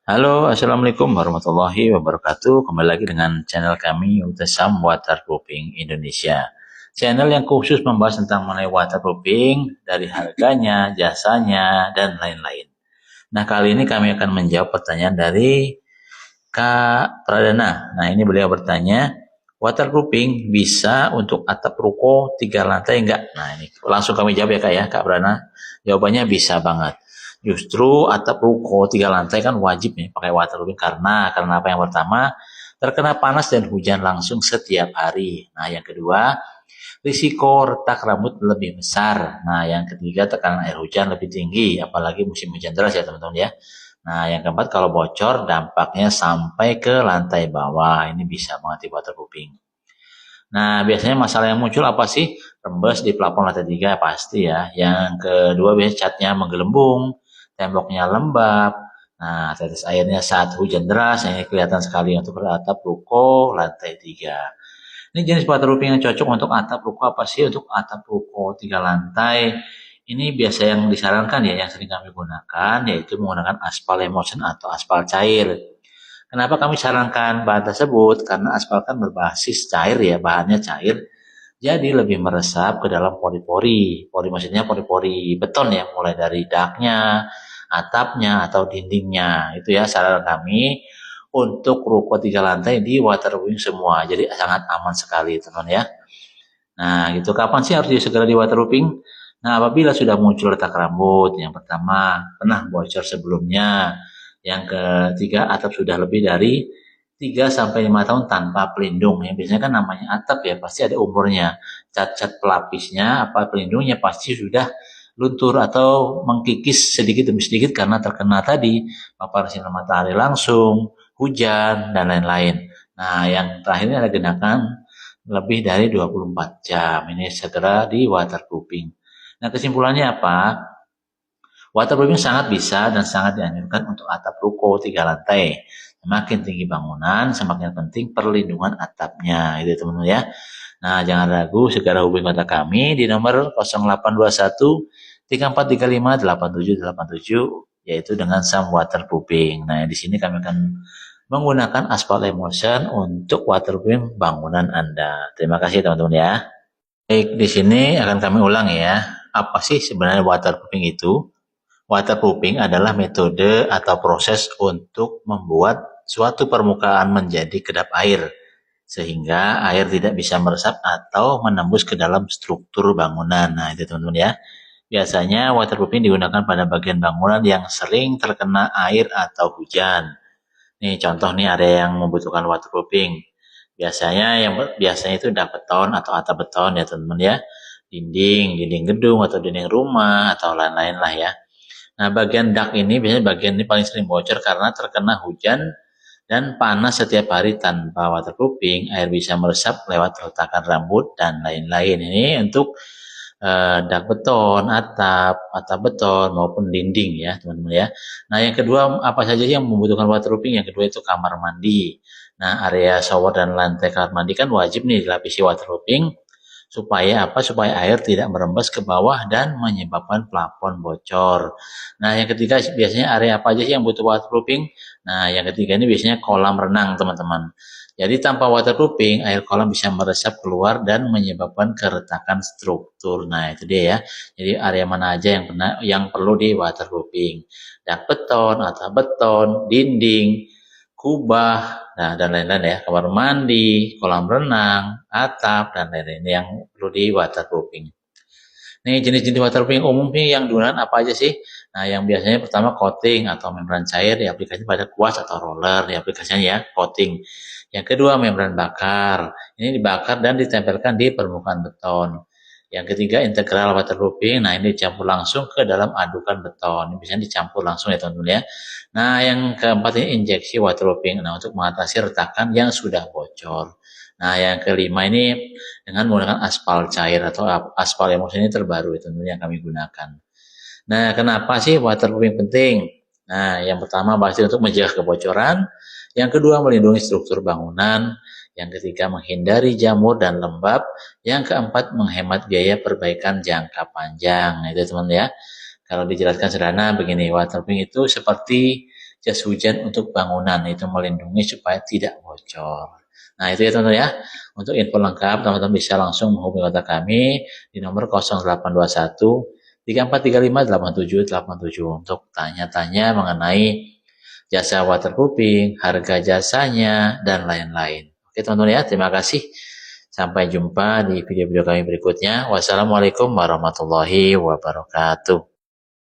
Halo, Assalamualaikum warahmatullahi wabarakatuh. Kembali lagi dengan channel kami, Utasam Waterproofing Indonesia. Channel yang khusus membahas tentang mengenai waterproofing, dari harganya, jasanya, dan lain-lain. Nah, kali ini kami akan menjawab pertanyaan dari Kak Pradana. Nah, ini beliau bertanya, waterproofing bisa untuk atap ruko 3 lantai enggak? Nah, ini langsung kami jawab ya Kak ya, Kak Pradana. Jawabannya bisa banget. Justru atap ruko 3 lantai kan wajib nih pakai waterproofing karena apa yang pertama terkena panas dan hujan langsung setiap hari. Nah, yang kedua risiko retak rambut lebih besar. Nah, yang ketiga tekanan air hujan lebih tinggi, apalagi musim hujan deras ya teman-teman ya. Nah, yang keempat kalau bocor dampaknya sampai ke lantai bawah. Ini bisa banget di waterproofing. Nah, biasanya masalah yang muncul apa sih? Rembes di plafon lantai 3 pasti ya. Yang kedua biasanya catnya menggelembung, temboknya lembab. Nah, tetes airnya saat hujan deras, ini kelihatan sekali untuk atap ruko lantai 3. Ini jenis waterproofing yang cocok untuk atap ruko apa sih? Untuk atap ruko 3 lantai, ini biasa yang disarankan ya, yang sering kami gunakan, yaitu menggunakan aspal emulsion atau aspal cair. Kenapa kami sarankan bahan tersebut? Karena aspal kan berbasis cair ya, bahannya cair, jadi lebih meresap ke dalam pori-pori. Pori maksudnya pori-pori beton ya, mulai dari daknya, atapnya, atau dindingnya. Itu ya saran kami untuk ruko 3 lantai di waterproofing semua. Jadi sangat aman sekali teman ya. Nah gitu, kapan sih harus segera di waterproofing? Nah apabila sudah muncul retak rambut, yang pertama pernah bocor sebelumnya, yang ketiga atap sudah lebih dari 3 sampai 5 tahun tanpa pelindung. Yang biasanya kan namanya atap ya, pasti ada umurnya. Cat-cat pelapisnya, apa pelindungnya pasti sudah luntur atau mengkikis sedikit demi sedikit karena terkena tadi paparan sinar matahari langsung, hujan, dan lain-lain. Nah, yang terakhir ini ada genangan lebih dari 24 jam. Ini segera di waterproofing. Nah, kesimpulannya apa? Waterproofing sangat bisa dan sangat dianjurkan untuk atap ruko 3 lantai. Semakin tinggi bangunan, semakin penting perlindungan atapnya. Itu teman-teman ya. Nah, jangan ragu, segera hubungi kontak kami di nomor 0821 3435 8787 yaitu dengan Sam Waterproofing. Nah, di sini kami akan menggunakan aspal emulsion untuk waterproofing bangunan Anda. Terima kasih teman-teman ya. Baik, di sini akan kami ulang ya. Apa sih sebenarnya waterproofing itu? Waterproofing adalah metode atau proses untuk membuat suatu permukaan menjadi kedap air, sehingga air tidak bisa meresap atau menembus ke dalam struktur bangunan. Nah, itu teman-teman ya. Biasanya waterproofing digunakan pada bagian bangunan yang sering terkena air atau hujan. Nih contoh nih ada yang membutuhkan waterproofing. Biasanya itu udah beton atau atap beton ya teman-teman ya. Dinding gedung atau dinding rumah atau lain-lain lah ya. Nah, bagian dak ini biasanya bagian ini paling sering bocor karena terkena hujan dan panas setiap hari tanpa waterproofing, air bisa meresap lewat retakan rambut dan lain-lain. Ini untuk dak beton, atap beton maupun dinding ya, teman-teman ya. Nah, yang kedua apa saja sih yang membutuhkan waterproofing? Yang kedua itu kamar mandi. Nah, area shower dan lantai kamar mandi kan wajib nih dilapisi waterproofing supaya apa? Supaya air tidak merembes ke bawah dan menyebabkan plafon bocor. Nah, yang ketiga biasanya area apa aja sih yang butuh waterproofing? Nah, yang ketiga ini biasanya kolam renang, teman-teman. Jadi tanpa waterproofing, air kolam bisa meresap keluar dan menyebabkan keretakan struktur. Nah, itu dia ya. Jadi area mana aja yang perlu di waterproofing? Dak beton, atap beton, dinding, kubah, nah dan lain-lain ya. Kamar mandi, kolam renang, atap dan lain-lain yang perlu di waterproofing. Nih jenis-jenis waterproofing umum nih yang digunakan apa aja sih? Nah, yang biasanya pertama coating atau membran cair diaplikasikan pada kuas atau roller diaplikasikan ya, coating. Yang kedua membran bakar. Ini dibakar dan ditempelkan di permukaan beton. Yang ketiga integral waterproofing. Nah, ini dicampur langsung ke dalam adukan beton. Ini biasanya dicampur langsung ya teman-teman ya. Nah, yang keempat ini injeksi waterproofing. Nah, untuk mengatasi retakan yang sudah bocor. Nah, yang kelima ini dengan menggunakan aspal cair atau aspal emulsion ini terbaru itu yang kami gunakan. Nah, kenapa sih waterproofing penting? Nah, yang pertama pasti untuk mencegah kebocoran, yang kedua melindungi struktur bangunan, yang ketiga menghindari jamur dan lembab, yang keempat menghemat biaya perbaikan jangka panjang. Nah, itu teman ya. Kalau dijelaskan sederhana begini, waterproofing itu seperti jas hujan untuk bangunan, itu melindungi supaya tidak bocor. Nah, itu ya teman-teman ya. Untuk info lengkap, teman-teman bisa langsung menghubungi kontak kami di nomor 0821 3435 8787 untuk tanya-tanya mengenai jasa waterproofing, harga jasanya, dan lain-lain. Oke teman-teman ya, terima kasih. Sampai jumpa di video-video kami berikutnya. Wassalamualaikum warahmatullahi wabarakatuh.